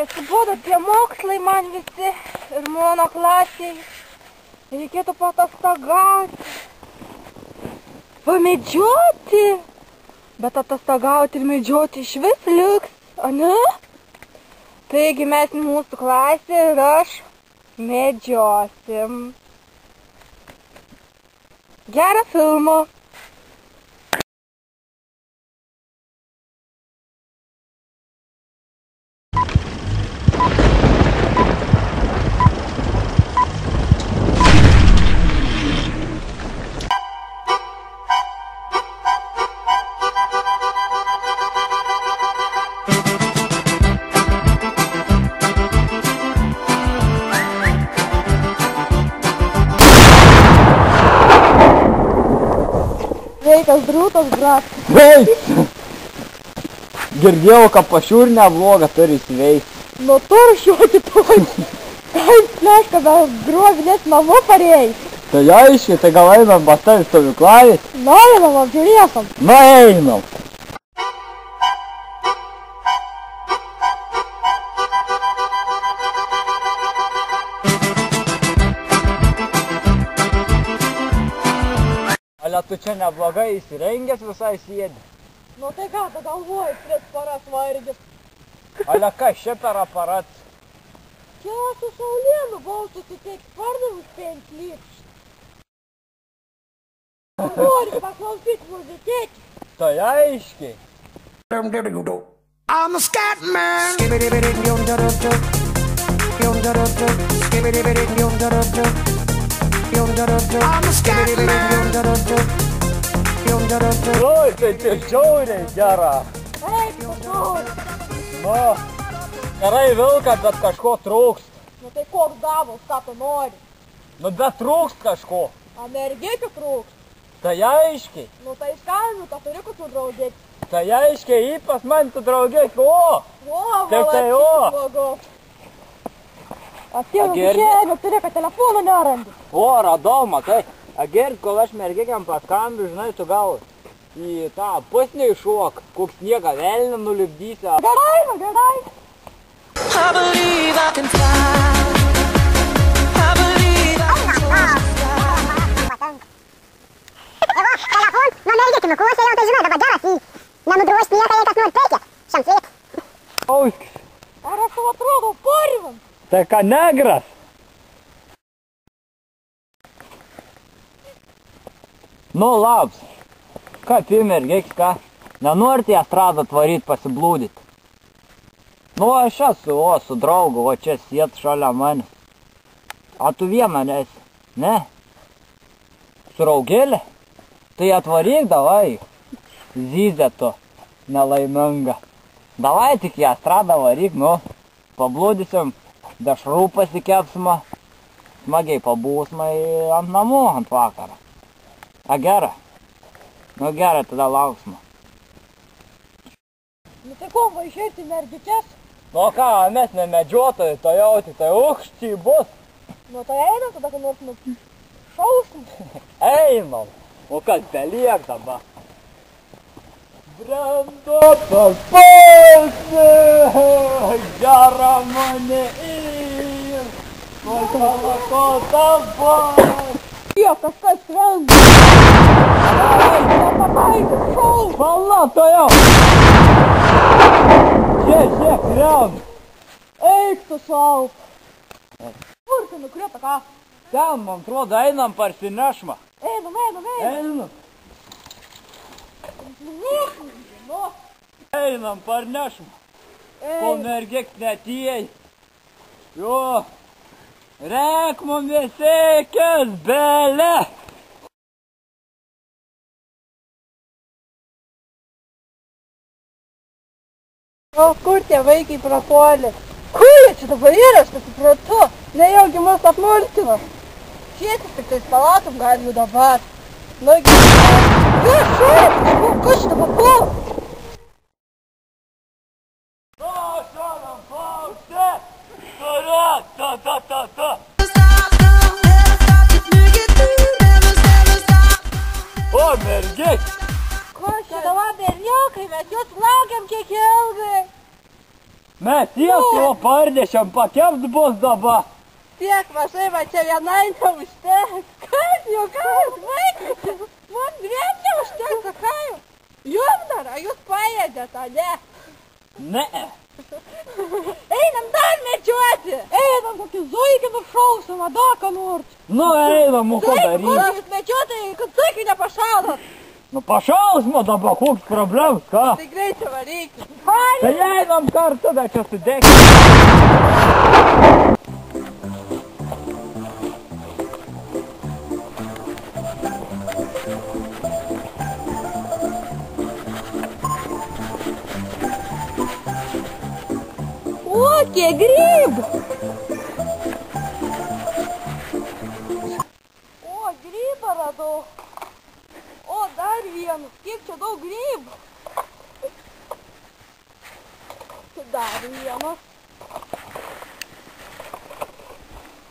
atsibodo tie mokslai man visi ir mano klasiai. Reikėtų patostogauti, pamedžioti. Bet atostogauti ir medžioti iš vis liks, o ne? Taigi mes mūsų klasė ir aš medžiosim. Gerą filmą. Sveikas, drūtas, brat. Sveiks! Girdėjau, kad pašiūrinę blogą turi sveiks. Nu tur šiuoti toj. Kaip pleška, gal gruovinės namo parėjai. Tai aiškiai, tai gal einam bastai stovyklavės? Nu einam, apžiūrėsim. Nu einam. Ale tu čia neblogai įsirengęs visai sėdi. Nu tai ką, tu galvoji, prieš paras vargis. Ale kas čia per aparat? Čia su Saulėnu buvau susitikt pardavus 5 lykščių. Nori paklausyt muzikėti. Tai aiškiai. I'm a scat man. I'm a scat man. Oi, tai čia žiauriai gera. Eik, pasaulis. Nu, gerai vilka, bet kažko trūkst. Nu tai koks davos, ką tu nori? Nu, bet trūkst kažko. A mergėkių trūks. Tai aiškiai. Nu tai skambinu, kad turi kokių draugėti. Tai aiškiai, pas man tu draugėk, o! Tik tai o! Atėjau išėjęs, turi, kad telefoną nerandi. O, radau, matai. Agert, kol aš mergikiam paskambiu, žinai, tu gal į tą pusnį iššok, koks sniegą velnį nulipdysi. Gerai, nu gerai. I believe I can fly. I believe I can fly. Telefon, nu mergėkime, klausė jau tai žinai, dabar geras į nenudrošti nieką, jei kas nors teikia. Šiam sveikia. Oi, Ar aš jau atrodo porvim? tai ką negras? Nu, labs. Ką tu mergėkis, ką? Nenorite į estradą tvaryt pasiblūdyt? Nu, aš esu, o, su draugu, o čia sėt šalia manęs. A tu viena nesi? Ne? Su raugėlė? Tai atvaryk, davai. Zyzė tu, nelaiminga. Davai tik į estradą varyk, nu. Pablūdysim, dešrų pasikepsima. Smagiai pabūsima ant namų ant vakarą. A gera? Nu gera, tada lauksime. Nu tai ko, va išeiti mergičias? Nu ką, mes ne medžiotojai, tai jau tik tai aukščiai bus. Nu tai einam, tada ką nors šausim. Einam. O kas beliek dabar? Brendo papulsi, gera mane ir, pakalako dabar. Jie, kažkas skrenda. Nepataikė, šau. Pala, to jau. Čia, krem. Eik tu sau. Kur tu nukrito, ką? Ten, man atrodo, einam parsinešma. Einam. Einam. Nu, Einam parnešma. Ko mergėk netėjai. Jo. Rek mum visekės belė. o kur tie vaikai prapuolė? Kur jie čia dabar yra, aš tai suprantu? Nejaugi mus apmulkino. Šėtis tik tais palatom gali jų dabar. Nu, kas čia dabar buvo? Šalam paukštė. Ta. O, mergėk. Ko čia dabar berniukai, mes jūs laukiam kiek ilgai. Mes jau pardešam, pakept bus dabar. Tiek mažai, va čia vienai neužteks. Kaip juokavot, vaikai? Man dviem neužteks, ką jau? Jums dar, ar jūs paėdėt, a ne? Ne. Einam dar medžioti! Einam kokį zuikį nušausim, a dar ką nors. Nu, einam, ką daryti. Kur jūs medžiotojai, kad zuikį nepašaudot? Nu, pašausime dabar, koks problemas, ką? Tai greičiau varykit. Tai einam kartu, bet čia sudėkime. O, kiek grybų! O, grybą radau. O, dar vienas. Kiek čia daug grybų. Dar vienas.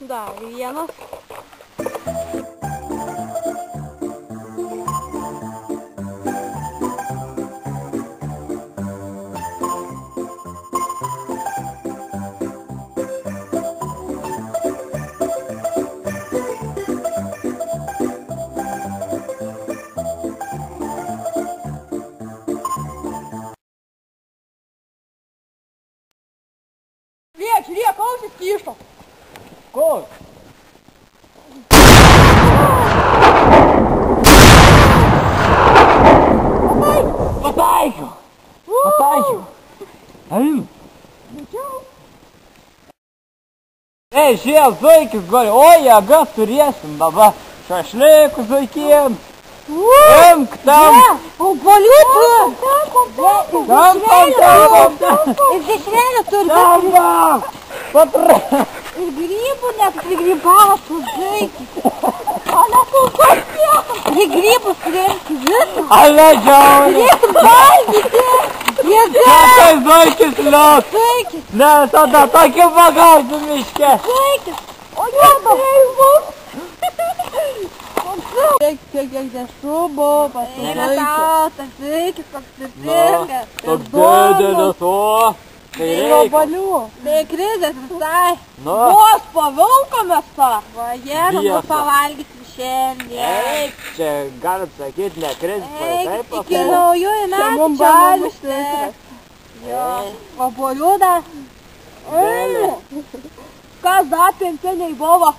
Dar vienas. Žiūrėk, ausis kyšo. Kur? Pataikiau. Eim. Ei, šie zuikis gali, o jėgas turėsim dabar. Šašlėkų zuikiems. Imk tam. O, boliutų. Tam. Ir dešrelę turi. Tam. Patra. Ir grybų net prigrybavas su zuikis. Ale kulkas tiekam. Ir grybus turėti visą. Ale džiauri. Turėtum valgyti. Tai zuikis lios. Zuikis. Ne, tada tokį bagardų miške. Zuikis. O, jėda. Kiek dešrubų, pasilaikė. Zuikis toks turtingas. Toks didelis, o. Tai reikia. Balių. Tai krizės visai. Nu. Vos po vilko mėsa. Va, jėga, Biesa. bus pavalgysim šiandien. Eik, čia galim sakyti, ne krizis, Eik, iki naujųjų metų čia balius. Jo. O bolių dar. Kas dar pensiniai buvo?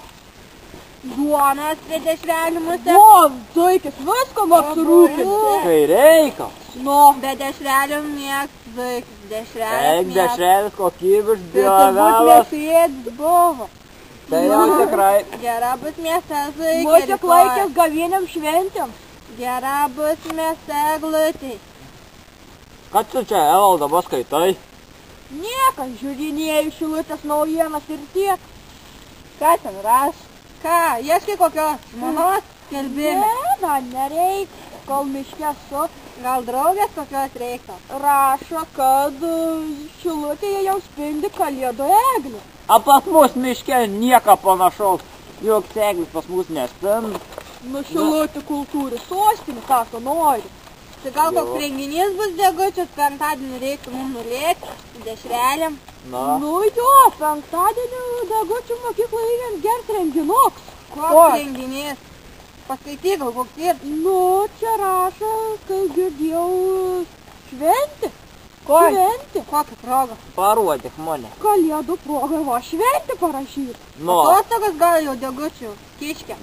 Duonas prie dešrelimuose. O, zuikis, viskam apsirūpinti. Tai reikia. Nu, be dešrelių mėgs zuikis. Eik, dešrelis kokybiš, Tai turbūt biovelas. mėsėdis buvo. Tai jau tikrai. Gera bus mėsa zuikį. Bus tik laikas gaviniam šventėm. Gera bus mėsa eglutė. Ką tu čia, Evalda, dabar skaitai? Niekas žiūrinėjau Šilutės naujienas ir tiek. Ką ten raš? Ką, ieškai kokios žmonos skelbime? Ne, man nereik, kol miške su. Gal draugės kokios reikia? Rašo, kad Šilutėje jau spindi kalėdų eglė. A pas mus miške nieko panašaus. Juk seglis pas mus nespindi. Nu Šilutė kultūros sostinė, ką tu nori. Tai gal koks renginys bus degučius, penktadienį reiktų mums nulėkti su dešrelėm. Na, Nu jo, penktadienį Degučių mokykloje vien gers renginuks. Koks renginys? Paskaityk gal koks ir. Nu, čia rašo, kai girdėjau šventė. Ko? Šventė. Kokią progą? parodyk mane. Kalėdų proga, va, šventė parašyta. Nu, Atostogas gal jau degučių kiškia.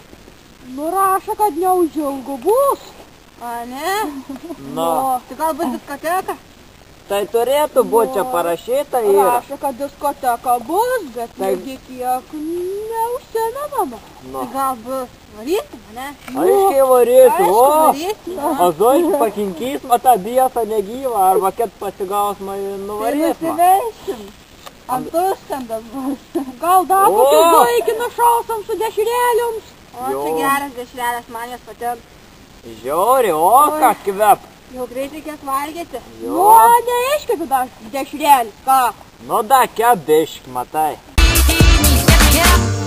Nu, rašo, kad neužilgo bus. A, ne? nu. Tai gal bus diskoteka? Tai turėtų būti čia parašyta ir. Rašo, kad diskoteka bus, bet Tai- negi kiek neužsimenama. Nu, Tai gal bus varytum, ne? aiškiai varytų, Aišku, o. varytum. O zuikis pakinkys man tą biesą negyvą, arba kad pasigaus man Tai nuvarys man. nusiveisim. Ant užskandas bus. Gal dar O! kokį zuikį nušausim su dešrelėms. O, Jo. čia geras dešrelės, man jos patinka. Žiauri, o ką kvep. Jau greit reikės valgyti. Nu, Jo. neiškepi dar dešrelį, ką? Nu da, kebišk, matai.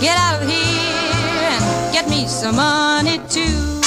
Get out of here and get me some money too.